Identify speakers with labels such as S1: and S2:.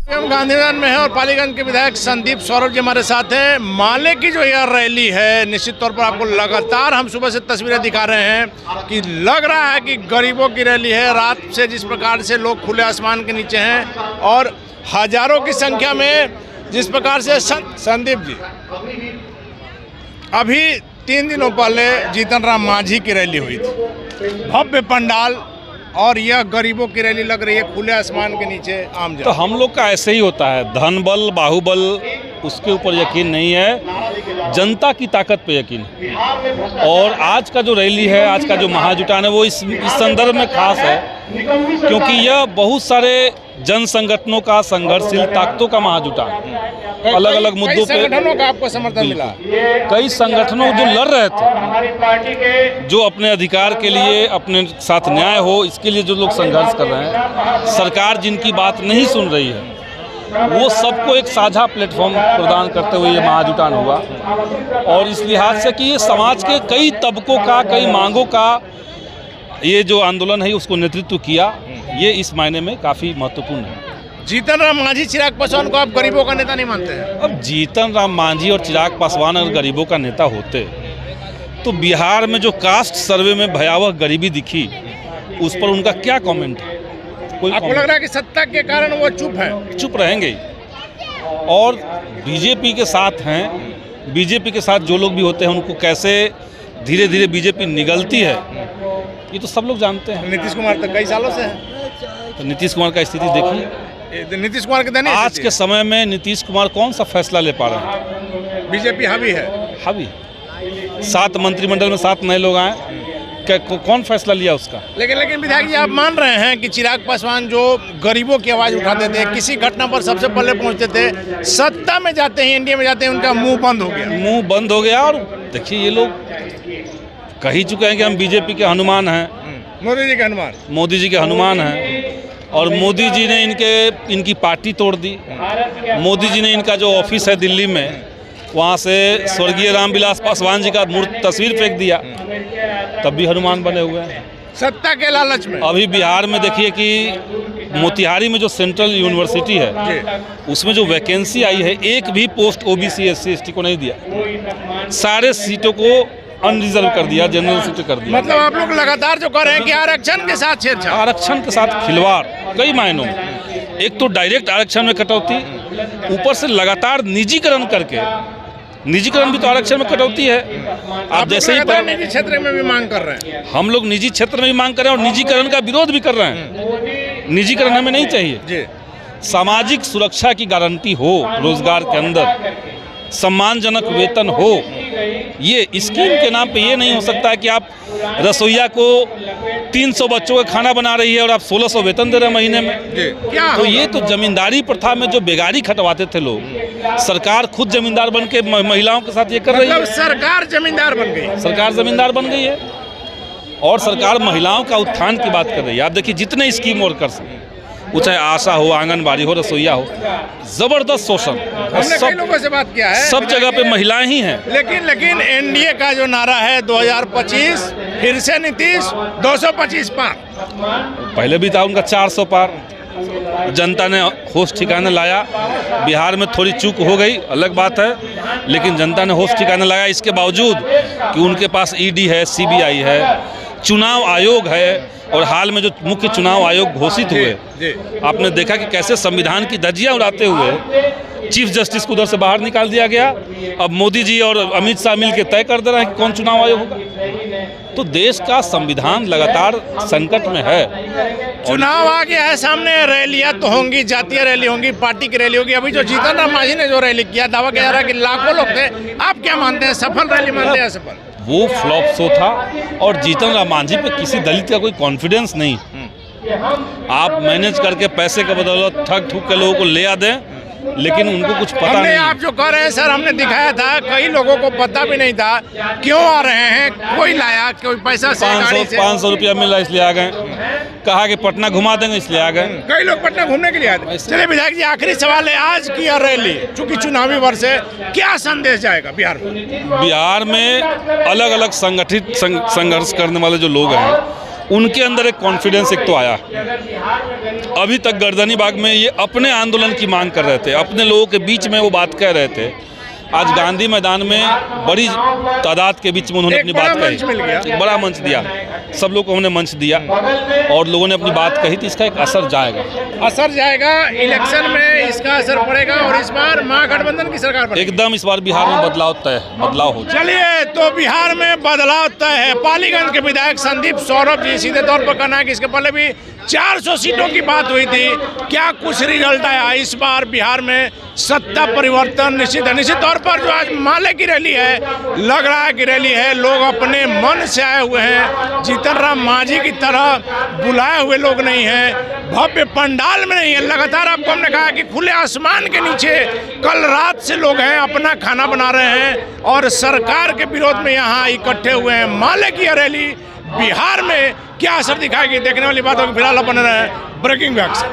S1: हम गांधीनगर में हैं और पालीगंज के विधायक संदीप सौरभ जी हमारे साथ हैं। माले की जो यह रैली है, निश्चित तौर पर आपको लगातार हम सुबह से तस्वीरें दिखा रहे हैं कि लग रहा है कि गरीबों की रैली है। रात से जिस प्रकार से लोग खुले आसमान के नीचे हैं और हजारों की संख्या में जिस प्रकार से संदीप जी, अभी 3 दिनों पहले जीतन राम मांझी की रैली हुई थी, भव्य पंडाल, और यह गरीबों की रैली लग रही है खुले आसमान के नीचे आम जनता।
S2: तो हम लोग का ऐसे ही होता है, धन बल बाहुबल उसके ऊपर यकीन नहीं है, जनता की ताकत पे यकीन है। और आज का जो रैली है, आज का जो महाजुटान है, वो इस संदर्भ में खास है क्योंकि यह बहुत सारे जन संगठनों का, संघर्षशील ताकतों का महाजुटान, अलग अलग मुद्दों पे
S1: संगठनों का आपको समर्थन मिला।
S2: कई संगठनों जो लड़ रहे थे, जो अपने अधिकार के लिए, अपने साथ न्याय हो, इसके लिए जो लोग संघर्ष कर रहे हैं, सरकार जिनकी बात नहीं सुन रही है, वो सबको एक साझा प्लेटफॉर्म प्रदान करते हुए ये महाजुटान हुआ। और इस लिहाज से कि ये समाज के कई तबकों का, कई मांगों का ये जो आंदोलन है उसको नेतृत्व किया, ये इस मायने में काफ़ी महत्वपूर्ण है।
S1: जीतन राम मांझी, चिराग पासवान को आप गरीबों का नेता नहीं मानते हैं?
S2: अब जीतन राम मांझी और चिराग पासवान अगर गरीबों का नेता होते तो बिहार में जो कास्ट सर्वे में भयावह गरीबी दिखी, उस पर उनका क्या कमेंट है?
S1: आपको लग रहा है कि सत्ता के कारण वो चुप है?
S2: चुप रहेंगे ही। और बीजेपी के साथ हैं, बीजेपी के साथ जो लोग भी होते हैं उनको कैसे धीरे धीरे बीजेपी निगलती है, ये तो सब लोग जानते हैं।
S1: नीतीश कुमार तक कई सालों से है,
S2: तो नीतीश कुमार का स्थिति देखिए।
S1: नीतीश कुमार के
S2: आज के समय में नीतीश कुमार कौन सा फैसला ले पा रहे हैं?
S1: बीजेपी हावी है।
S2: हावी 7 मंत्रिमंडल में 7 नए लोग आए, कौन फैसला लिया उसका?
S1: लेकिन विधायक जी, आप मान रहे हैं कि चिराग पासवान जो गरीबों की आवाज़ उठाते थे, किसी घटना पर सबसे पहले पहुंचते थे, सत्ता में जाते हैं, इंडिया में जाते हैं, उनका मुंह बंद हो गया?
S2: मुंह बंद हो गया। और देखिए, ये लोग कह ही चुके हैं कि हम बीजेपी के हनुमान हैं,
S1: मोदी जी के हनुमान,
S2: मोदी जी के हनुमान हैं। और मोदी जी ने इनकी पार्टी तोड़ दी। मोदी जी ने इनका जो ऑफिस है दिल्ली में, वहाँ से स्वर्गीय रामविलास पासवान जी का तस्वीर फेंक दिया, तब भी हनुमान बने हुए हैं
S1: सत्ता के लालच में।
S2: अभी बिहार में देखिए कि मोतिहारी में जो सेंट्रल यूनिवर्सिटी है, उसमें जो वैकेंसी आई है, एक भी पोस्ट ओबीसी SC ST को नहीं दिया, सारे सीटों को अनरिजर्व कर दिया, जनरल सीटें कर दिया।
S1: मतलब आप लोग लगातार जो कर रहे हैं कि आरक्षण के साथ छेड़छाड़,
S2: आरक्षण के साथ खिलवाड़ कई मायनों में। एक तो डायरेक्ट आरक्षण में कटौती, ऊपर से लगातार निजीकरण करके, निजीकरण भी तो आरक्षण में कटौती है। आप जैसे ही
S1: निजी क्षेत्र में भी मांग कर रहे हैं,
S2: हम लोग निजी क्षेत्र में भी मांग कर रहे हैं और निजीकरण का विरोध भी कर रहे हैं। निजीकरण हमें नहीं चाहिए। सामाजिक सुरक्षा की गारंटी हो, रोजगार के अंदर सम्मानजनक वेतन हो। ये स्कीम के नाम पे ये नहीं हो सकता है कि आप रसोइया को 300 बच्चों का खाना बना रही है और आप 1600 वेतन दे रहे हैं महीने में।
S1: क्या
S2: तो ये तो जमींदारी प्रथा में जो बेगारी खटवाते थे लोग, सरकार खुद जमींदार बन के महिलाओं के साथ ये कर रही है।
S1: सरकार जमींदार बन गई,
S2: सरकार जमींदार बन गई है और सरकार महिलाओं का उत्थान की बात कर रही है। आप देखिए, जितने स्कीम और कर सकते, वो चाहे आशा हो, आंगनबाड़ी हो, रसोइया हो, जबरदस्त शोषण।
S1: हमने कई लोगों से बात किया है,
S2: सब जगह पे महिलाएं ही हैं।
S1: लेकिन एनडीए का जो नारा है 2025 फिर से नीतीश 225 पार,
S2: पहले भी था उनका 400 पार। जनता ने होश ठिकाने लाया। बिहार में थोड़ी चूक हो गई, अलग बात है, लेकिन जनता ने होश ठिकाने लाया। इसके बावजूद कि उनके पास ED है, CBI है, चुनाव आयोग है, और हाल में जो मुख्य चुनाव आयोग घोषित हुए, आपने देखा कि कैसे संविधान की धज्जियां उड़ाते हुए चीफ जस्टिस को उधर से बाहर निकाल दिया गया। अब मोदी जी और अमित शाह मिल के तय कर दे रहे हैं कि कौन चुनाव आयोग होगा। तो देश का संविधान लगातार संकट में है।
S1: चुनाव आ गया है सामने, रैलियां तो होंगी, जातीय रैली होंगी, पार्टी की रैली होगी। अभी जो जीतन राम मांझी ने जो रैली किया, दावा किया जा रहा है कि लाखों लोग थे। आप क्या मानते हैं, सफल रैली मानते हैं? सफल
S2: वो फ्लॉप शो था और जीतन राम मांझी पे किसी दलित का कोई कॉन्फिडेंस नहीं। आप मैनेज करके पैसे के बदौलत ठग ठुक के लोगों को ले आ दें, लेकिन उनको कुछ पता नहीं।
S1: आप जो कह रहे हैं सर, हमने दिखाया था, कई लोगों को पता भी नहीं था क्यों आ रहे हैं, कोई लाया, कोई पैसा से
S2: 500 रुपया मिल रहा इसलिए आ गए, कहा कि पटना घुमा देंगे इसलिए आ गए।
S1: कई लोग पटना घूमने के लिए आए। चलिए विधायक जी, आखिरी सवाल है, आज की यह रैली चूंकि चुनावी वर्ष है, क्या संदेश जाएगा बिहार में?
S2: बिहार में अलग अलग संगठित संघर्ष करने वाले जो लोग हैं, उनके अंदर एक कॉन्फिडेंस एक तो आया। अभी तक गर्दनी बाग में ये अपने आंदोलन की मांग कर रहे थे, अपने लोगों के बीच में वो बात कह रहे थे। आज गांधी मैदान में बड़ी तादाद के बीच में उन्होंने अपनी बात कही, एक बड़ा मंच दिया, सब लोग को हमने मंच दिया और लोगों ने अपनी बात कही, तो इसका एक असर जाएगा।
S1: इलेक्शन में इसका असर पड़ेगा और इस बार महागठबंधन की सरकार बनेगी।
S2: एकदम इस बार बिहार में बदलाव हो।
S1: चलिए, तो बिहार में बदलाव तय है। पालीगंज के विधायक संदीप सौरभ जी सीधे तौर पर कहना है कि इसके पहले भी 400 सीटों की बात हुई थी, क्या कुछ रिजल्ट आया? इस बार बिहार में सत्ता परिवर्तन निश्चित है। निश्चित तौर पर जो आज माले की रैली है, लग रहा है कि रैली है, लोग अपने मन से आए हुए हैं, जीतन राम मांझी की तरह बुलाए हुए लोग नहीं हैं, भव्य पंडाल में नहीं है। लगातार आपको हमने कहा कि खुले आसमान के नीचे कल रात से लोग हैं, अपना खाना बना रहे हैं और सरकार के विरोध में यहाँ इकट्ठे हुए हैं। माले की यह रैली बिहार में क्या असर दिखाएगी, देखने वाली बात होगी। फिलहाल बने रहे ब्रेकिंग बैक से।